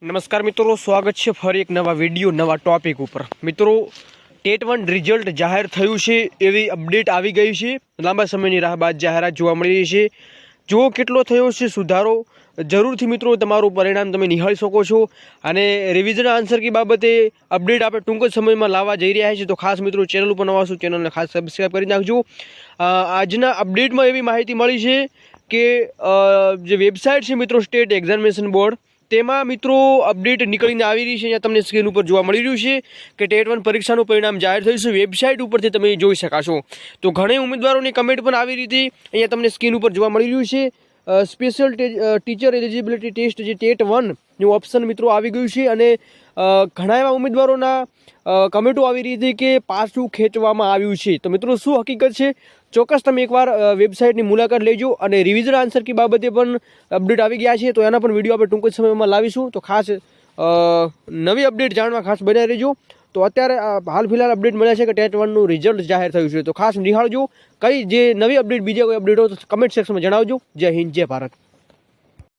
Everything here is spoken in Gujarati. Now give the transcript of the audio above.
નમસ્કાર મિત્રો, સ્વાગત છે ફરી એક નવા વિડીયો નવા ટોપિક ઉપર। મિત્રો, ટેટ 1 રિઝલ્ટ જાહેર થયું છે એવી અપડેટ આવી ગઈ છે। લાંબા સમયની રાહ બાદ જાહેરાત જોવા મળી રહી છે। જો કેટલો થયો છે સુધારો, જરૂરથી મિત્રો તમારું પરિણામ તમે નિહાળી શકો છો। અને રિવિઝન આન્સર કી બાબતે અપડેટ આપણે ટૂંક જ સમયમાં લાવવા જઈ રહ્યા છીએ, તો ખાસ મિત્રો ચેનલ ઉપર નવા છો ચેનલને ખાસ સબસ્ક્રાઈબ કરી નાખજો। આજના અપડેટમાં એવી માહિતી મળી છે કે જે વેબસાઇટ છે મિત્રો સ્ટેટ એક્ઝામિનેશન બોર્ડ, તેમાં મિત્રો અપડેટ નીકળીને આવી રહી છે। અહીંયા તમને સ્ક્રીન ઉપર જોવા મળી રહ્યું છે કે ટેટ 1 પરીક્ષાનું પરિણામ જાહેર થયું છે, વેબસાઇટ ઉપરથી તમે જોઈ શકાશો। તો ઘણી ઉમેદવારોની કમેન્ટ પણ આવી રહી હતી, અહીંયા તમને સ્ક્રીન ઉપર જોવા મળી રહ્યું છે। સ્પેશિયલ ટીચર એલિજિબિલિટી ટેસ્ટ જે ટેટ 1 નું ઓપ્શન મિત્રો આવી ગયું છે અને ઘણા એવા ઉમેદવારોના કમેન્ટો આવી રહી હતી કે પાછું ખેંચવામાં આવ્યું છે। તો મિત્રો શું હકીકત છે, ચોક્કસ તમે એકવાર વેબસાઇટની મુલાકાત લેજો। અને રિવિઝન આન્સર કી બાબતે પણ અપડેટ આવી ગયા છે, તો એના પણ વિડીયો આપણે ટૂંક જ સમયમાં લાવીશું। તો ખાસ નવી અપડેટ જાણવા ખાસ બન્યા રહેજો। તો અત્યારે હાલ ફિલહાલ અપડેટ મળ્યા છે કે ટેટ 1 નું રિઝલ્ટ જાહેર થયું છે, તો ખાસ નિહાળજો। કઈ જે નવી અપડેટ, બીજા કોઈ અપડેટ હોય તો કમેન્ટ સેક્શનમાં જણાવજો। જય હિન્દ, જય ભારત।